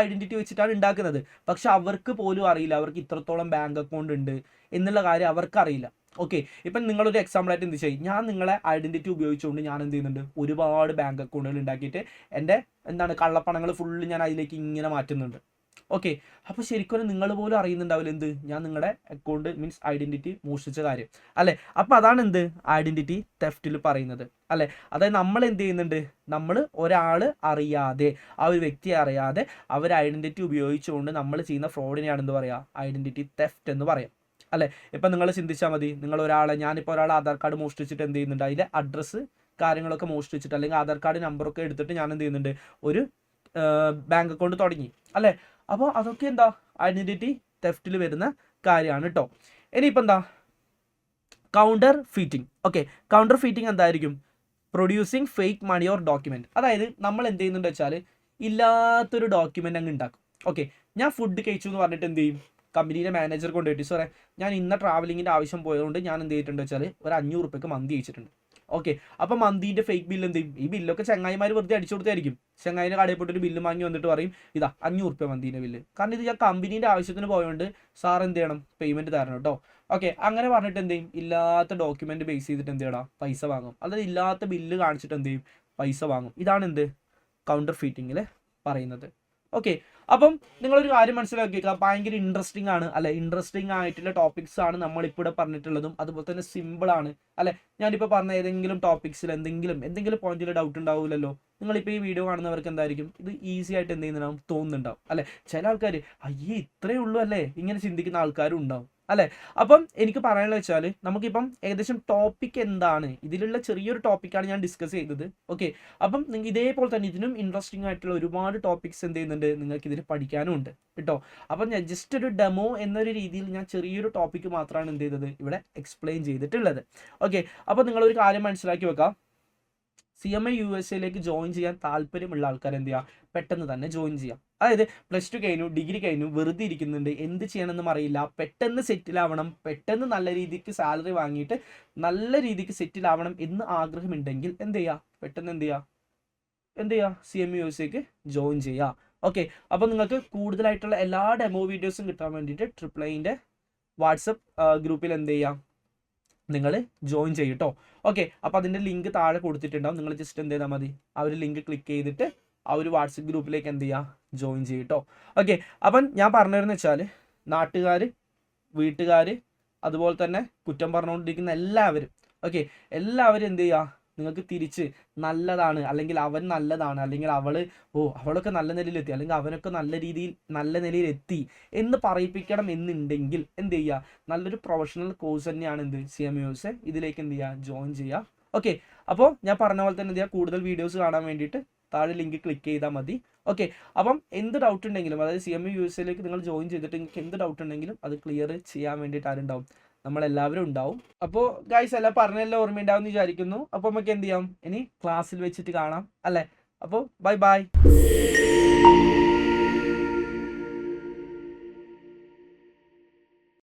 ഐഡൻറ്റിറ്റി വെച്ചിട്ടാണ് ഉണ്ടാക്കുന്നത്. പക്ഷെ അവർക്ക് പോലും അറിയില്ല അവർക്ക് ഇത്രത്തോളം ബാങ്ക് അക്കൗണ്ട് ഉണ്ട് എന്നുള്ള കാര്യം അവർക്കറിയില്ല. ഓക്കെ, ഇപ്പം നിങ്ങളൊരു എക്സാമ്പിളായിട്ട് എന്ത് ചെയ്യും, ഞാൻ നിങ്ങളെ ഐഡൻറ്റിറ്റി ഉപയോഗിച്ചുകൊണ്ട് ഞാൻ എന്ത് ചെയ്യുന്നുണ്ട്, ഒരുപാട് ബാങ്ക് അക്കൗണ്ടുകൾ ഉണ്ടാക്കിയിട്ട് എൻ്റെ കള്ളപ്പണങ്ങൾ ഫുള്ള് ഞാൻ അതിലേക്ക് ഇങ്ങനെ മാറ്റുന്നുണ്ട്. ഓക്കെ, അപ്പോൾ ശരിക്കും നിങ്ങൾ പോലും അറിയുന്നുണ്ടാവില്ല എന്ത്, ഞാൻ നിങ്ങളുടെ അക്കൗണ്ട് മീൻസ് ഐഡൻറ്റിറ്റി മോഷ്ടിച്ച കാര്യം അല്ലേ. അപ്പോൾ അതാണ് എന്ത് ഐഡൻറ്റിറ്റി തെഫ്റ്റിൽ പറയുന്നത് അല്ലേ. അതായത് നമ്മൾ എന്ത് ചെയ്യുന്നുണ്ട്, നമ്മൾ ഒരാൾ അറിയാതെ, ആ ഒരു വ്യക്തിയെ അറിയാതെ അവർ ഐഡൻറ്റിറ്റി ഉപയോഗിച്ചുകൊണ്ട് നമ്മൾ ചെയ്യുന്ന ഫ്രോഡിനെയാണ് എന്ത് പറയുക, ഐഡൻറ്റിറ്റി തെഫ്റ്റ് എന്ന് പറയാം അല്ലേ. ഇപ്പം നിങ്ങൾ ചിന്തിച്ചാൽ മതി, ഞാനിപ്പോൾ ഒരാളെ ആധാർ കാർഡ് മോഷ്ടിച്ചിട്ട് എന്ത് ചെയ്യുന്നുണ്ട്, അതിലെ അഡ്രസ്സ് കാര്യങ്ങളൊക്കെ മോഷ്ടിച്ചിട്ട് അല്ലെങ്കിൽ ആധാർ കാർഡ് നമ്പറൊക്കെ എടുത്തിട്ട് ഞാൻ എന്ത് ചെയ്യുന്നുണ്ട്, ഒരു ബാങ്ക് അക്കൗണ്ട് തുടങ്ങി അല്ലേ. അപ്പോൾ അതൊക്കെ എന്താ ഐഡൻറ്റിറ്റി തെഫ്റ്റിൽ വരുന്ന കാര്യമാണ് കേട്ടോ. ഇനിയിപ്പോൾ എന്താ counterfeiting. Okay, counterfeiting എന്തായിരിക്കും, producing fake money or document. അതായത് നമ്മൾ എന്ത് ചെയ്യുന്നുണ്ട് വെച്ചാൽ ഇല്ലാത്തൊരു ഡോക്യുമെൻ്റ് അങ്ങ് ഉണ്ടാക്കും. ഓക്കെ, ഞാൻ ഫുഡ് കഴിച്ചു എന്ന് പറഞ്ഞിട്ട് എന്ത് ചെയ്യും, കമ്പനിയിലെ മാനേജർ കൊണ്ടുപോയിട്ട് സാറേ ഞാൻ ഇന്ന ട്രാവലിങ്ങിൻ്റെ ആവശ്യം പോയതുകൊണ്ട് ഞാൻ എന്ത് ചെയ്തിട്ടുണ്ട് വെച്ചാൽ ഒരു 500 റുപ്യക്ക് മന്തി കഴിച്ചിട്ടുണ്ട്. ഓക്കെ, അപ്പോൾ മന്തിൻ്റെ ഫേക്ക് ബില്ല് എന്ത് ചെയ്യും, ഈ ബില്ലൊക്കെ ചങ്ങായിമാർ വെറുതെ അടിച്ചു കൊടുത്തായിരിക്കും. ചങ്ങായിൻ്റെ കടയിൽ പോയിട്ടൊരു ബില്ല് വാങ്ങി വന്നിട്ട് പറയും ഇതാ 500 റുപ്യ മന്തിൻ്റെ ബില്ല്, കാരണം ഇത് ഞാൻ കമ്പനീൻ്റെ ആവശ്യത്തിന് പോയതുകൊണ്ട് സാർ എന്ത് ചെയ്യണം, പേയ്മെൻറ്റ് തരണം കേട്ടോ. ഓക്കെ, അങ്ങനെ പറഞ്ഞിട്ട് എന്ത് ചെയ്യും, ഇല്ലാത്ത ഡോക്യുമെൻറ്റ് ബേസ് ചെയ്തിട്ട് എന്ത് ചെയ്യണം, പൈസ വാങ്ങും. അതായത് ഇല്ലാത്ത ബില്ല് കാണിച്ചിട്ട് എന്ത് ചെയ്യും, പൈസ വാങ്ങും. ഇതാണ് എന്ത് കൗണ്ടർ ഫീറ്റിങ്ങിൽ പറയുന്നത്. ഓക്കെ, അപ്പം നിങ്ങളൊരു കാര്യം മനസ്സിലാക്കിയേക്കുക, ഭയങ്കര ഇൻട്രസ്റ്റിംഗ് ആണ് അല്ലെ, ഇൻട്രസ്റ്റിംഗ് ആയിട്ടുള്ള ടോപ്പിക്സ് ആണ് നമ്മളിപ്പോൾ ഇവിടെ പറഞ്ഞിട്ടുള്ളതും. അതുപോലെ തന്നെ സിമ്പിളാണ് അല്ലെ. ഞാനിപ്പോൾ പറഞ്ഞ ഏതെങ്കിലും ടോപ്പിക്സിൽ എന്തെങ്കിലും പോയിന്റിൽ ഡൗട്ട് ഉണ്ടാവില്ലല്ലോ. നിങ്ങളിപ്പോൾ ഈ വീഡിയോ കാണുന്നവർക്ക് എന്തായിരിക്കും, ഇത് ഈസി ആയിട്ട് എന്ത് ചെയ്യുന്നുണ്ടാവും, തോന്നുന്നുണ്ടാവും അല്ലെ. ചില ആൾക്കാർ അയ്യേ ഇത്രയേ ഉള്ളൂ അല്ലേ, ഇങ്ങനെ ചിന്തിക്കുന്ന ആൾക്കാരും ഉണ്ടാവും അല്ലേ. അപ്പം എനിക്ക് പറയാനുള്ളത് വെച്ചാൽ നമുക്കിപ്പം ഏകദേശം ടോപ്പിക് എന്താണ്, ഇതിലുള്ള ചെറിയൊരു ടോപ്പിക്കാണ് ഞാൻ ഡിസ്കസ് ചെയ്തത്. ഓക്കെ, അപ്പം നിങ്ങൾ ഇതേപോലെ തന്നെ ഇതിനും ഇൻട്രസ്റ്റിംഗ് ആയിട്ടുള്ള ഒരുപാട് ടോപ്പിക്സ് എന്ത് ചെയ്യുന്നുണ്ട്, നിങ്ങൾക്ക് ഇതിൽ പഠിക്കാനും ഉണ്ട് കേട്ടോ. അപ്പം ഞാൻ ജസ്റ്റ് ഒരു ഡെമോ എന്നൊരു രീതിയിൽ ഞാൻ ചെറിയൊരു ടോപ്പിക്ക് മാത്രമാണ് എന്ത് ചെയ്തത്, ഇവിടെ എക്സ്പ്ലെയിൻ ചെയ്തിട്ടുള്ളത്. ഓക്കെ, അപ്പോൾ നിങ്ങളൊരു കാര്യം മനസ്സിലാക്കി വെക്കാം, CMA USA ജോയിൻ ചെയ്യാൻ താല്പര്യമുള്ള ആൾക്കാർ എന്ത് ചെയ്യുക, പെട്ടെന്ന് തന്നെ ജോയിൻ ചെയ്യാം. അതായത് +2 കഴിഞ്ഞു, ഡിഗ്രി കഴിഞ്ഞു, വെറുതെ ഇരിക്കുന്നുണ്ട്, എന്ത് ചെയ്യണമെന്നും അറിയില്ല, പെട്ടെന്ന് സെറ്റിൽ ആവണം, പെട്ടെന്ന് നല്ല രീതിക്ക് സാലറി വാങ്ങിയിട്ട് നല്ല രീതിക്ക് സെറ്റിൽ ആവണം എന്ന് ആഗ്രഹമുണ്ടെങ്കിൽ എന്ത് ചെയ്യുക, പെട്ടെന്ന് എന്ത് ചെയ്യുക CMA USA ജോയിൻ ചെയ്യുക. ഓക്കെ, അപ്പോൾ നിങ്ങൾക്ക് കൂടുതലായിട്ടുള്ള എല്ലാ ഡെമോ വീഡിയോസും കിട്ടാൻ വേണ്ടിയിട്ട് ട്രിപ്ലൈൻ്റെ വാട്സപ്പ് ഗ്രൂപ്പിൽ എന്ത് ചെയ്യാം, നിങ്ങൾ ജോയിൻ ചെയ്യും കേട്ടോ. ഓക്കെ, അപ്പോൾ അതിൻ്റെ ലിങ്ക് താഴെ കൊടുത്തിട്ടുണ്ടാവും. നിങ്ങൾ ജസ്റ്റ് എന്ത് ചെയ്താൽ മതി, ആ ഒരു ലിങ്ക് ക്ലിക്ക് ചെയ്തിട്ട് ആ ഒരു വാട്സപ്പ് ഗ്രൂപ്പിലേക്ക് എന്ത് ചെയ്യുക, ജോയിൻ ചെയ്യും കേട്ടോ. ഓക്കെ, അപ്പം ഞാൻ പറഞ്ഞതെന്ന് വെച്ചാൽ നാട്ടുകാർ, വീട്ടുകാർ, അതുപോലെ തന്നെ കുറ്റം പറഞ്ഞുകൊണ്ടിരിക്കുന്ന എല്ലാവരും, ഓക്കെ, എല്ലാവരും എന്ത് ചെയ്യുക, നിങ്ങൾക്ക് തിരിച്ച് നല്ലതാണ്, അല്ലെങ്കിൽ അവൻ നല്ലതാണ്, അല്ലെങ്കിൽ അവളൊക്കെ നല്ല നിലയിലെത്തി, അല്ലെങ്കിൽ അവനൊക്കെ നല്ല നിലയിലെത്തി എന്ന് പറയിപ്പിക്കണം എന്നുണ്ടെങ്കിൽ എന്ത് ചെയ്യുക, നല്ലൊരു പ്രൊഫഷണൽ കോഴ്സ് തന്നെയാണ് എന്ത് CMA USA, ഇതിലേക്ക് എന്ത് ചെയ്യുക, ജോയിൻ ചെയ്യുക. ഓക്കെ, അപ്പോൾ ഞാൻ പറഞ്ഞ പോലെ തന്നെ എന്ത് ചെയ്യുക, കൂടുതൽ വീഡിയോസ് കാണാൻ വേണ്ടിയിട്ട് താഴെ ലിങ്ക് ക്ലിക്ക് ചെയ്താൽ മതി. ഓക്കെ, അപ്പം എന്ത് ഡൗട്ട് ഉണ്ടെങ്കിലും, അതായത് CMA USA നിങ്ങൾ ജോയിൻ ചെയ്തിട്ട് നിങ്ങൾക്ക് എന്ത് ഡൗട്ട് ഉണ്ടെങ്കിലും അത് ക്ലിയർ ചെയ്യാൻ വേണ്ടിയിട്ട് ആരുണ്ടാവും, നമ്മളെല്ലാവരും ഉണ്ടാവും. അപ്പോൾ ഗൈസ് എല്ലാം പറഞ്ഞെല്ലാം ഓർമ്മയുണ്ടാവും എന്ന് വിചാരിക്കുന്നു. അപ്പോൾ നമുക്ക് എന്ത് ചെയ്യാം, ഇനി ക്ലാസ്സിൽ വെച്ചിട്ട് കാണാം അല്ലേ. അപ്പോൾ ബൈ.